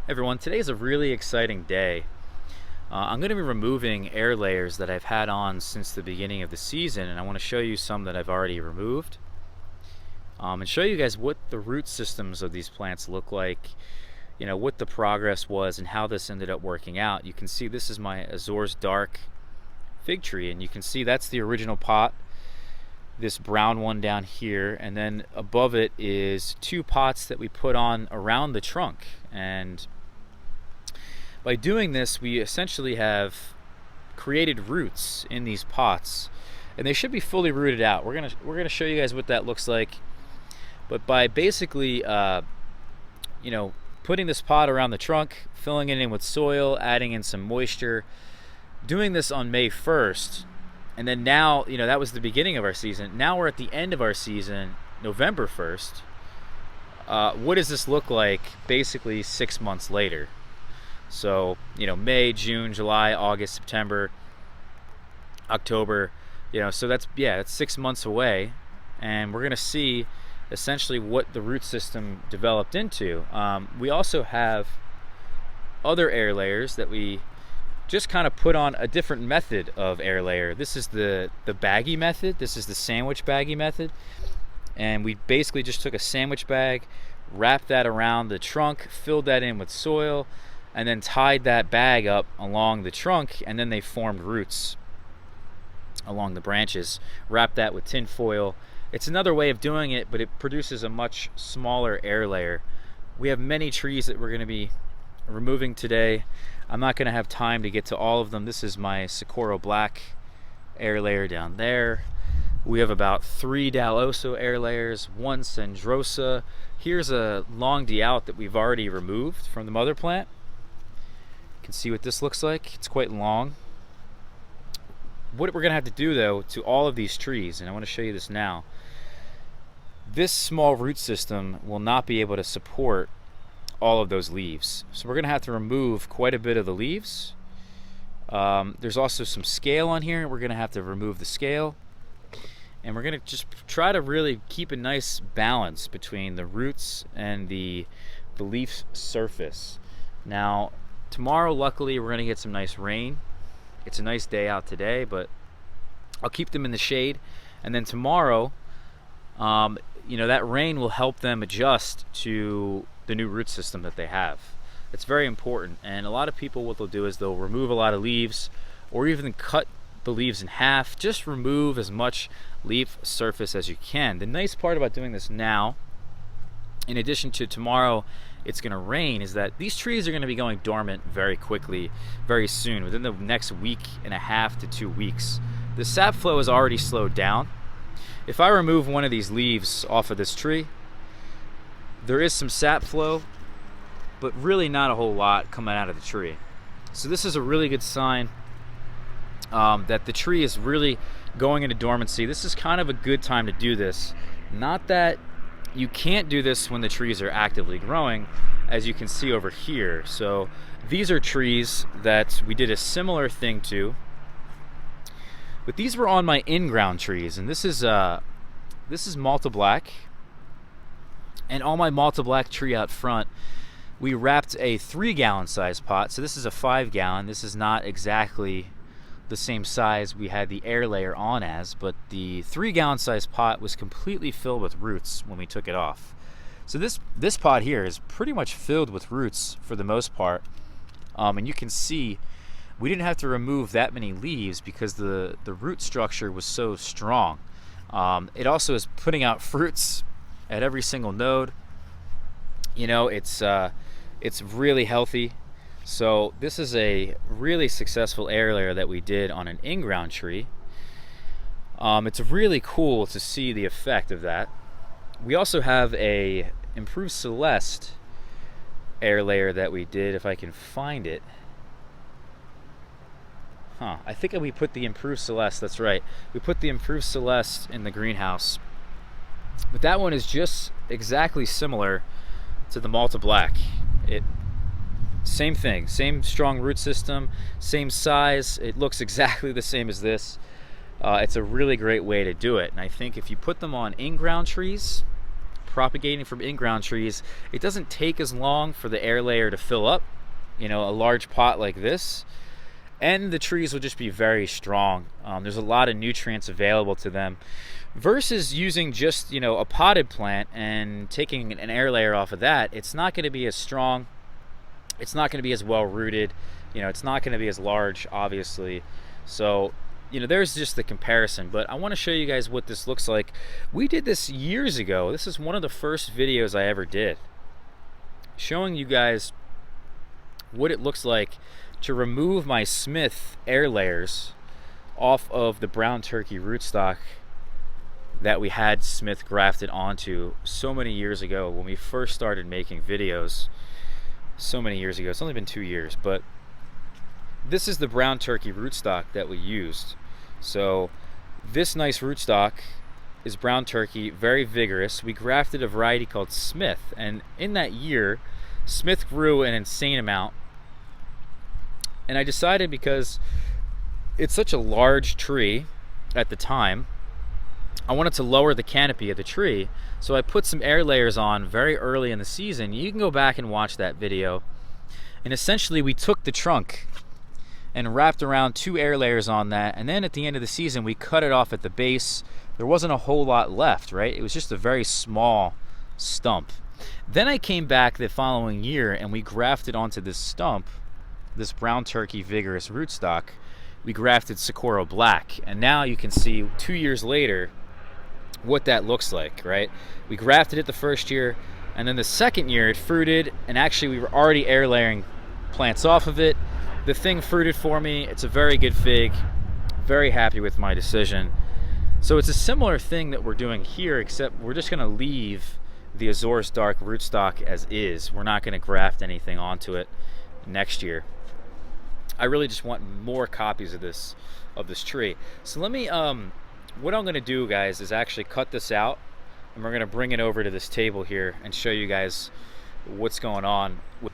Everyone, today is a really exciting day. I'm going to be removing air layers that I've had on since the beginning of the season, and I want to show you some that I've already removed and show you guys what the root systems of these plants look like, what the progress was and how this ended up working out. You can see this is my Azores Dark fig tree, and you can see that's the original pot, this brown one down here, and then above it is two pots that we put on around the trunk. And by doing this, we essentially have created roots in these pots, and they should be fully rooted out. We're gonna show you guys what that looks like. But by basically putting this pot around the trunk, filling it in with soil, adding in some moisture, doing this on May 1st, and then now, that was the beginning of our season. Now we're at the end of our season, November 1st. What does this look like basically 6 months later? So, May, June, July, August, September, October, so that's 6 months away. And we're going to see essentially what the root system developed into. We also have other air layers that we just kind of put on a different method of air layer. This is the Baggie Method. This is the sandwich Baggie Method. And we basically just took a sandwich bag, wrapped that around the trunk, filled that in with soil, and then tied that bag up along the trunk, and then they formed roots along the branches. Wrapped that with tin foil. It's another way of doing it, but it produces a much smaller air layer. We have many trees that we're going to be removing today. I'm not going to have time to get to all of them. This is my Socorro Black air layer down there. We have about 3 Dalloso air layers, 1 Cendrosa. Here's a long D'Alt that we've already removed from the mother plant. You can see what this looks like. It's quite long. What we're going to have to do, though, to all of these trees, and I want to show you this now, this small root system will not be able to support all of those leaves. So we're going to have to remove quite a bit of the leaves. There's also some scale on here. We're going to have to remove the scale. And we're going to just try to really keep a nice balance between the roots and the leaf surface. Now, tomorrow, luckily, we're going to get some nice rain. It's a nice day out today, but I'll keep them in the shade. And then tomorrow, that rain will help them adjust to the new root system that they have. It's very important. And a lot of people, what they'll do is they'll remove a lot of leaves or even cut the leaves in half. Just remove as much leaf surface as you can. The nice part about doing this now, in addition to tomorrow it's going to rain, is that these trees are going to be going dormant very quickly, very soon, within the next week and a half to 2 weeks. The sap flow is already slowed down. If I remove one of these leaves off of this tree, there is some sap flow, but really not a whole lot coming out of the tree. So this is a really good sign that the tree is really going into dormancy. This is kind of a good time to do this. Not that you can't do this when the trees are actively growing, as you can see over here. So these are trees that we did a similar thing to, but these were on my in-ground trees, and this is Malta Black. And on my Malta Black tree out front, we wrapped a 3-gallon size pot. So this is a 5-gallon. This is not exactly the same size we had the air layer on as, but the 3-gallon size pot was completely filled with roots when we took it off. So this pot here is pretty much filled with roots for the most part, and you can see we didn't have to remove that many leaves because the root structure was so strong. It also is putting out fruits at every single node. It's really healthy. So this is a really successful air layer that we did on an in-ground tree. It's really cool to see the effect of that. We also have a improved Celeste air layer that we did, if I can find it. I think we put the improved Celeste, that's right. We put the improved Celeste in the greenhouse. But that one is just exactly similar to the Malta Black. Same thing, same strong root system, same size. It looks exactly the same as this. It's a really great way to do it. And I think if you put them on in-ground trees, propagating from in-ground trees, it doesn't take as long for the air layer to fill up, you know, a large pot like this, and the trees will just be very strong. There's a lot of nutrients available to them versus using just, you know, a potted plant and taking an air layer off of that. It's not going to be as strong. It's not going to be as well rooted. You know, it's not going to be as large, obviously. So, you know, there's just the comparison. But I want to show you guys what this looks like. We did this years ago. This is one of the first videos I ever did, showing you guys what it looks like to remove my Smith air layers off of the brown turkey rootstock that we had Smith grafted onto so many years ago when we first started making videos. So many years ago. It's only been 2 years, but this is the brown turkey rootstock that we used. So this nice rootstock is brown turkey, very vigorous. We grafted a variety called Smith, and in that year Smith grew an insane amount. And I decided, because it's such a large tree at the time, I wanted to lower the canopy of the tree, so I put some air layers on very early in the season. You can go back and watch that video. And essentially we took the trunk and wrapped around 2 air layers on that, and then at the end of the season we cut it off at the base. There wasn't a whole lot left, right? It was just a very small stump. Then I came back the following year and we grafted onto this stump, this brown turkey vigorous rootstock, we grafted Socorro Black. And now you can see 2 years later what that looks like, right? We grafted it the first year, and then the second year it fruited, and actually we were already air layering plants off of it. The thing fruited for me. It's a very good fig. Very happy with my decision. So it's a similar thing that we're doing here, except we're just going to leave the Azores Dark rootstock as is. We're not going to graft anything onto it next year. I really just want more copies of this tree. So let me what I'm going to do, guys, is actually cut this out, and we're going to bring it over to this table here and show you guys what's going on with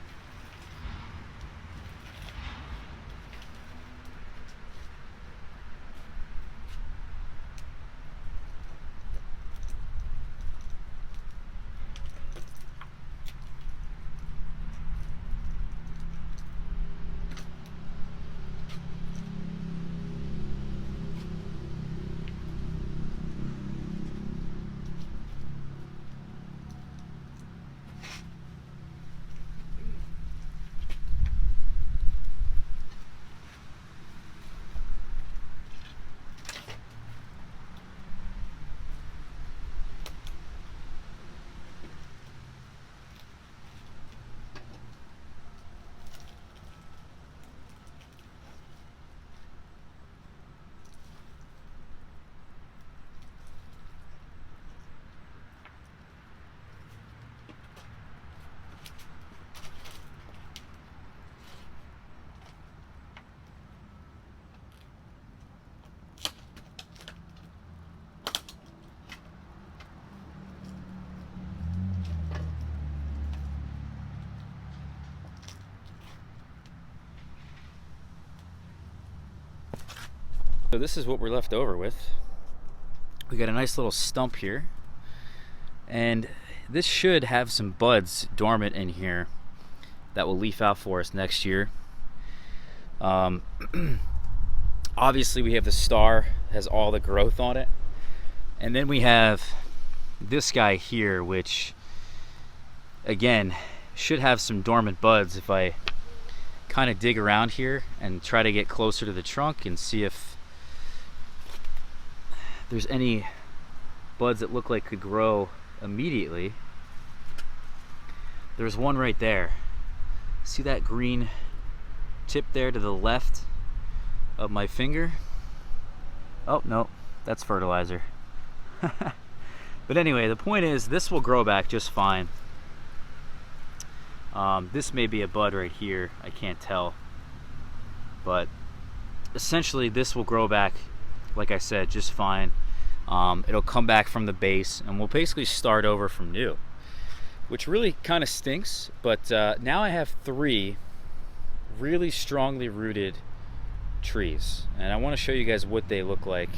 So this is what we're left over with. We got a nice little stump here, and this should have some buds dormant in here that will leaf out for us next year. Obviously we have the star, has all the growth on it, and then we have this guy here, which again should have some dormant buds if I kind of dig around here and try to get closer to the trunk and see if there's any buds that look like could grow immediately. There's one right there. See that green tip there to the left of my finger? Oh no, that's fertilizer. But anyway, the point is this will grow back just fine. This may be a bud right here, I can't tell, but essentially this will grow back, like I said, just fine. It'll come back from the base and we'll basically start over from new, which really kind of stinks. But now I have 3 really strongly rooted trees, and I want to show you guys what they look like,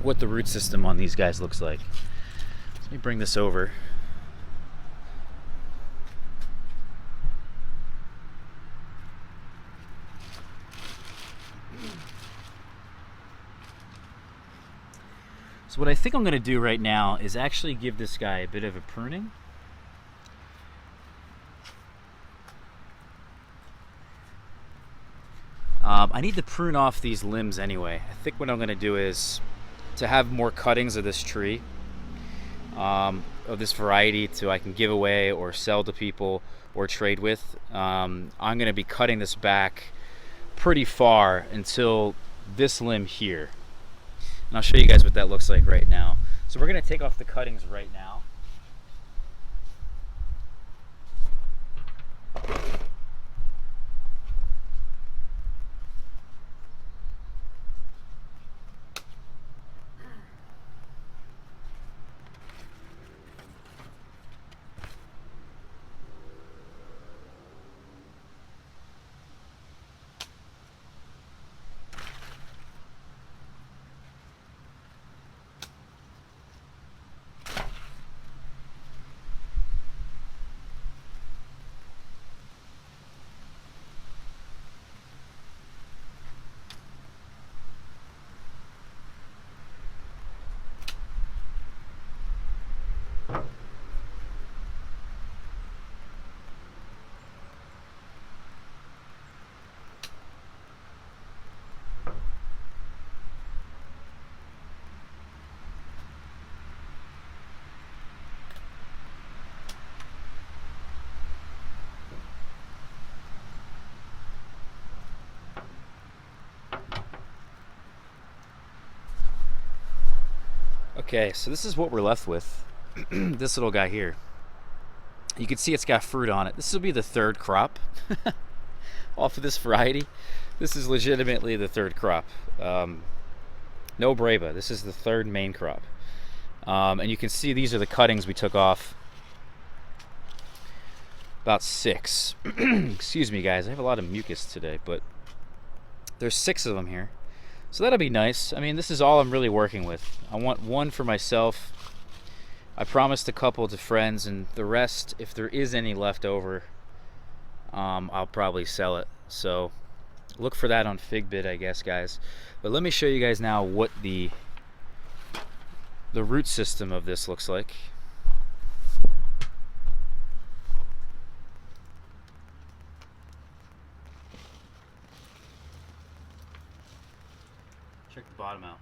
what the root system on these guys looks like. So Let me bring this over. So what I think I'm going to do right now is actually give this guy a bit of a pruning. I need to prune off these limbs anyway. I think what I'm going to do is to have more cuttings of this tree, of this variety, to I can give away or sell to people or trade with. I'm going to be cutting this back pretty far until this limb here. And I'll show you guys what that looks like right now. So we're going to take off the cuttings right now. Okay, so this is what we're left with. This little guy here. You can see it's got fruit on it. This will be the third crop off of this variety. This is legitimately the third crop. No Breva. This is the third main crop. And you can see these are the cuttings we took off. About 6. Excuse me, guys. I have a lot of mucus today, but there's 6 of them here. So that'll be nice. I mean, this is all I'm really working with. I want one for myself. I promised a couple to friends, and the rest, if there is any left over, I'll probably sell it. So look for that on Figbid, I guess, guys. But let me show you guys now what the root system of this looks like. Check the bottom out.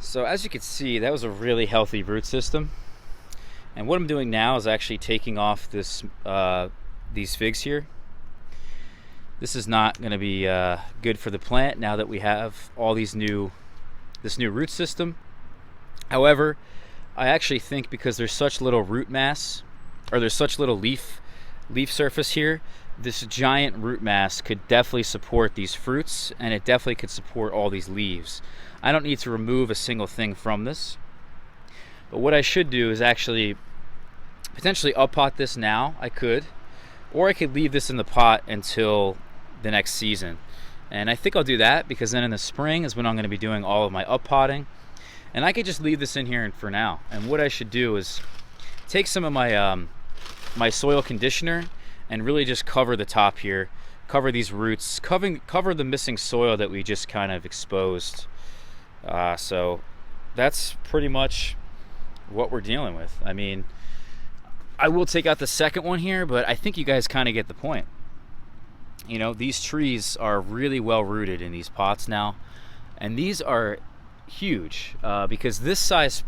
So as you can see, that was a really healthy root system. And what I'm doing now is actually taking off this these figs here. This is not going to be good for the plant now that we have all this new root system. However, I actually think because there's such little root mass, or there's such little leaf surface here, this giant root mass could definitely support these fruits, and it definitely could support all these leaves. I don't need to remove a single thing from this. But what I should do is actually potentially up-pot this now. I could. Or I could leave this in the pot until the next season. And I think I'll do that, because then in the spring is when I'm going to be doing all of my up-potting. And I could just leave this in here for now. And what I should do is take some of my my soil conditioner and really just cover the top here. Cover these roots. Cover the missing soil that we just kind of exposed. So that's pretty much what we're dealing with. I mean, I will take out the second one here, but I think you guys kind of get the point. You know, these trees are really well rooted in these pots now, and these are huge because this size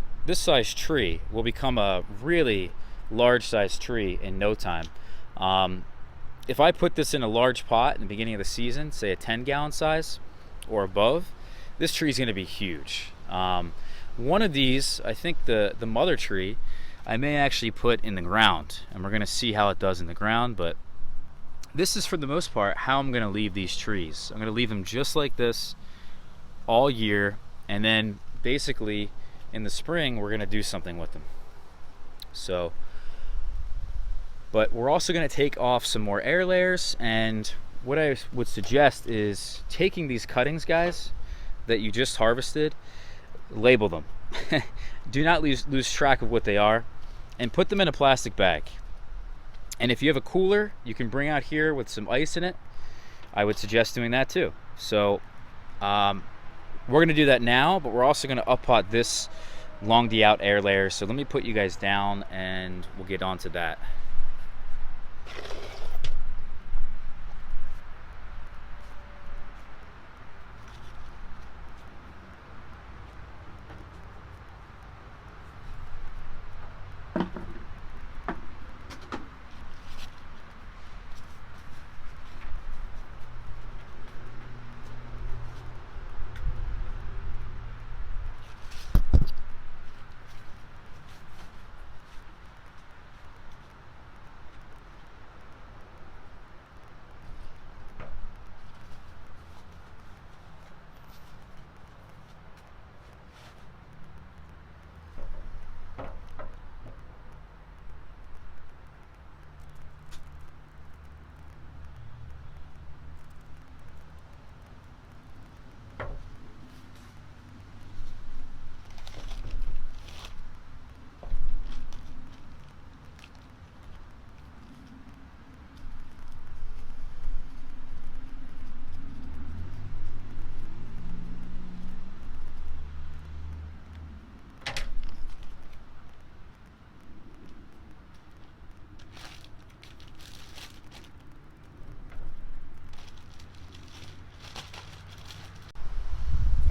tree will become a really large size tree in no time. If I put this in a large pot in the beginning of the season, say a 10-gallon size or above, this tree is going to be huge. One of these, I think the mother tree, I may actually put in the ground, and we're going to see how it does in the ground. But this is, for the most part, how I'm going to leave these trees. I'm going to leave them just like this all year, and then basically in the spring we're going to do something with them. So, but we're also going to take off some more air layers, and what I would suggest is taking these cuttings, guys, that you just harvested, label them. Do not lose track of what they are, and put them in a plastic bag. And if you have a cooler you can bring out here with some ice in it, I would suggest doing that too. So we're going to do that now, but we're also going to up pot this long out air layer. So let me put you guys down and we'll get on to that.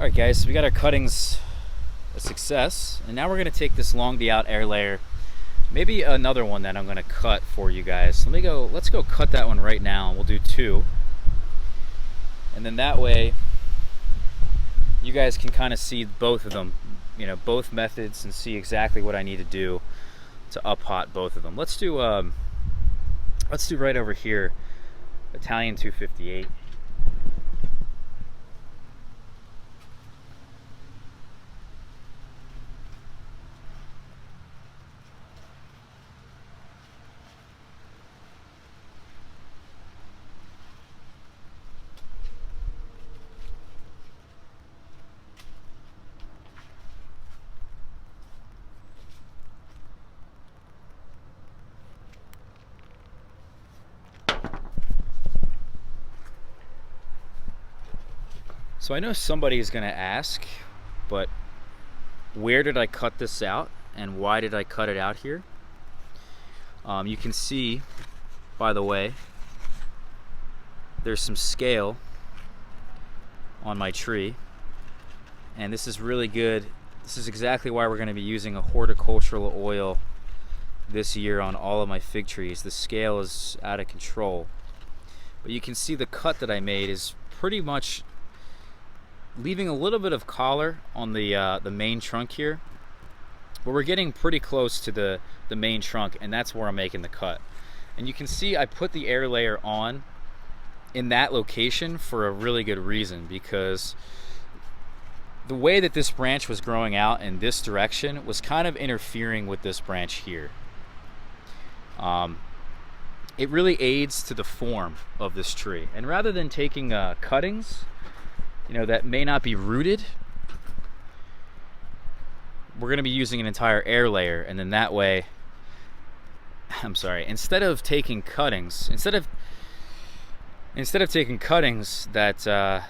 Alright guys, so we got our cuttings a success, and now we're going to take this long out air layer, maybe another one that I'm going to cut for you guys. Let's go cut that one right now. We'll do two, and then that way you guys can kind of see both of them, you know, both methods, and see exactly what I need to do to up hot both of them. Let's do right over here, Italian 258. So I know somebody is going to ask, but where did I cut this out and why did I cut it out here? You can see, by the way, there's some scale on my tree, and this is really good. This is exactly why we're going to be using a horticultural oil this year on all of my fig trees. The scale is out of control, but you can see the cut that I made is pretty much leaving a little bit of collar on the main trunk here, but we're getting pretty close to the main trunk, and that's where I'm making the cut. And you can see I put the air layer on in that location for a really good reason, because the way that this branch was growing out in this direction was kind of interfering with this branch here. It really aids to the form of this tree, and rather than taking cuttings, you know, that may not be rooted, we're going to be using an entire air layer, and then that way, instead of taking cuttings, instead of taking cuttings that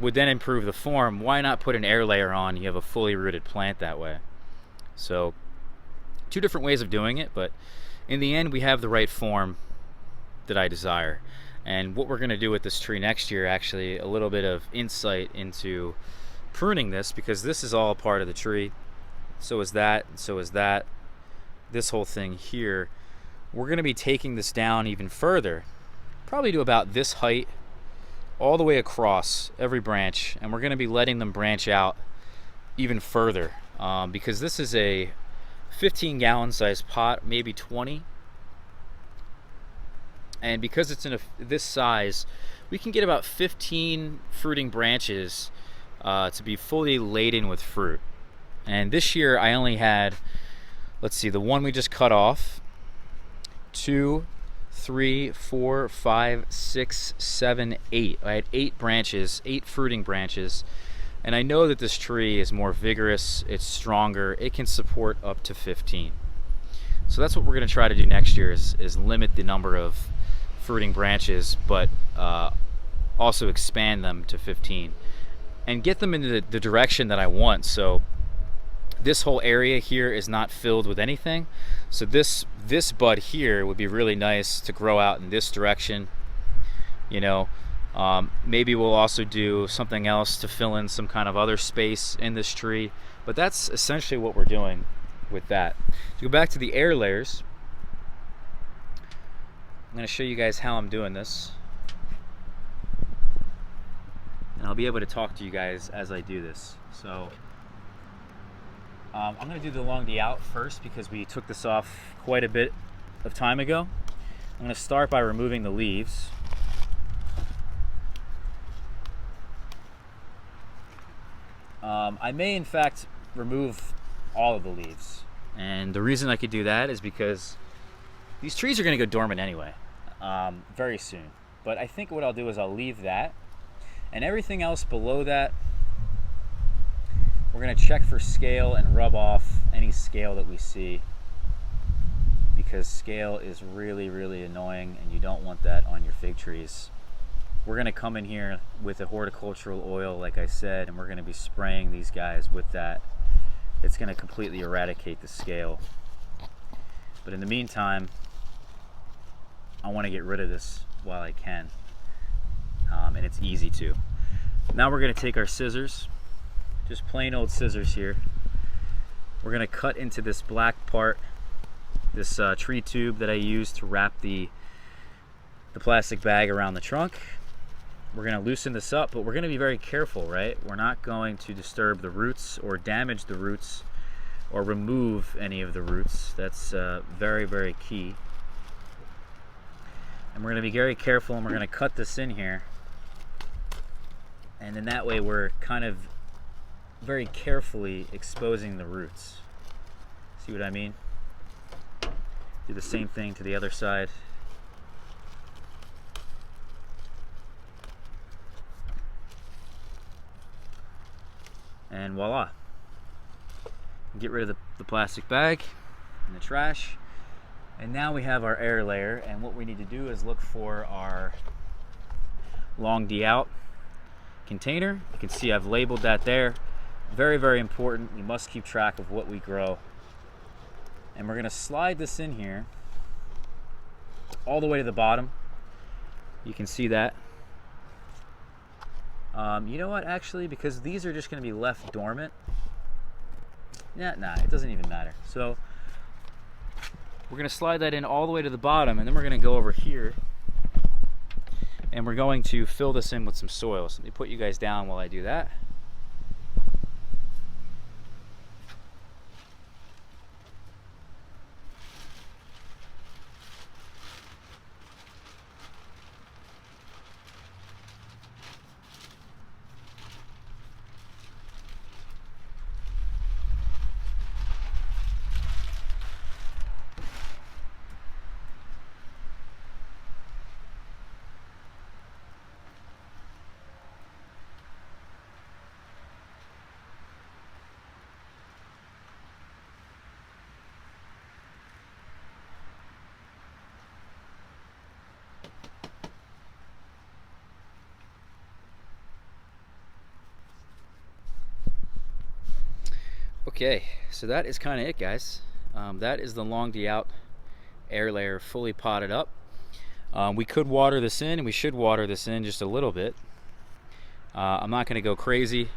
would then improve the form, why not put an air layer on? You have a fully rooted plant that way. So two different ways of doing it, but in the end we have the right form that I desire. And what we're going to do with this tree next year, actually a little bit of insight into pruning this, because this is all part of the tree. So is that, and so is that. This whole thing here we're going to be taking this down even further, probably to about this height, all the way across every branch, and we're going to be letting them branch out even further, because this is a 15-gallon size pot, maybe 20, and because it's in this size, we can get about 15 fruiting branches to be fully laden with fruit. And this year I only had, let's see, the one we just cut off, 2, 3, 4, 5, 6, 7, 8. I had 8 branches, 8 fruiting branches, and I know that this tree is more vigorous, it's stronger, it can support up to 15. So that's what we're going to try to do next year, is limit the number of fruiting branches, but also expand them to 15 and get them into the direction that I want. So this whole area here is not filled with anything, so this bud here would be really nice to grow out in this direction, you know. Maybe we'll also do something else to fill in some kind of other space in this tree, but that's essentially what we're doing with that. To go back to the air layers, I'm going to show you guys how I'm doing this, and I'll be able to talk to you guys as I do this. So I'm going to do the long D out first because we took this off quite a bit of time ago. I'm going to start by removing the leaves. I may in fact remove all of the leaves, and the reason I could do that is because these trees are going to go dormant anyway, very soon. But I think what I'll do is I'll leave that, and everything else below that we're going to check for scale and rub off any scale that we see, because scale is really, really annoying and you don't want that on your fig trees. We're going to come in here with a horticultural oil, like I said, and we're going to be spraying these guys with that. It's going to completely eradicate the scale. But in the meantime, I want to get rid of this while I can, and it's easy to. Now we're going to take our scissors, just plain old scissors here. We're going to cut into this black part, this tree tube that I used to wrap the plastic bag around the trunk. We're going to loosen this up, but we're going to be very careful, right? We're not going to disturb the roots or damage the roots or remove any of the roots. That's very, very key. And we're going to be very careful, and we're going to cut this in here. And then that way we're kind of very carefully exposing the roots. See what I mean? Do the same thing to the other side. And voila. Get rid of the plastic bag and the trash. And now we have our air layer, and what we need to do is look for our long D out container. You can see I've labeled that there. Very, very important. We must keep track of what we grow. And we're going to slide this in here all the way to the bottom. You can see that. You know what, actually, because these are just going to be left dormant. Nah, it doesn't even matter. So we're going to slide that in all the way to the bottom, and then we're going to go over here and we're going to fill this in with some soil. So let me put you guys down while I do that. Okay, so that is kind of it, guys. That is the long D out air layer fully potted up. We could water this in, and we should water this in just a little bit. I'm not going to go crazy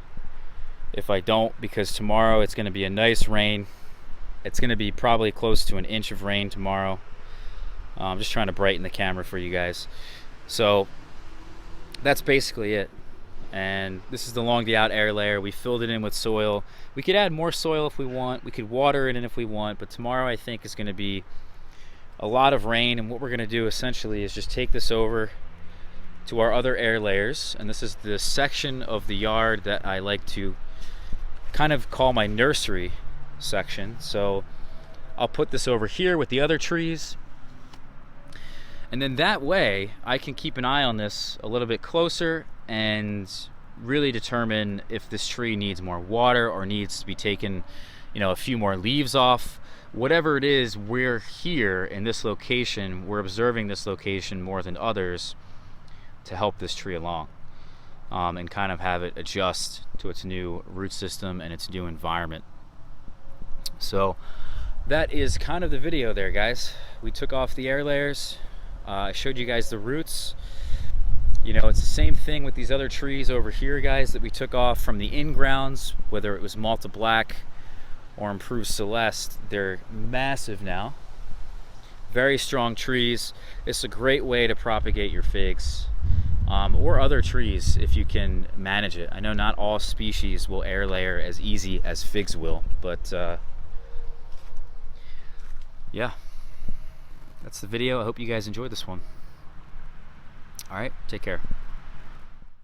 if I don't, because tomorrow it's going to be a nice rain. It's going to be probably close to an inch of rain tomorrow. I'm just trying to brighten the camera for you guys. So that's basically it. And this is the long day out air layer. We filled it in with soil. We could add more soil if we want. We could water it in if we want, but tomorrow I think is going to be a lot of rain, and what we're going to do essentially is just take this over to our other air layers. And this is the section of the yard that I like to kind of call my nursery section. So I'll put this over here with the other trees, and then that way I can keep an eye on this a little bit closer and really determine if this tree needs more water or needs to be taken, a few more leaves off. Whatever it is, we're here in this location, we're observing this location more than others to help this tree along, and kind of have it adjust to its new root system and its new environment. So that is kind of the video there, guys. We took off the air layers. I showed you guys the roots. It's the same thing with these other trees over here, guys, that we took off from the in-grounds, whether it was Malta Black or improved Celeste. They're massive now. Very strong trees. It's a great way to propagate your figs, or other trees if you can manage it. I know not all species will air layer as easy as figs will, but yeah, that's the video. I hope you guys enjoyed this one. All right, take care.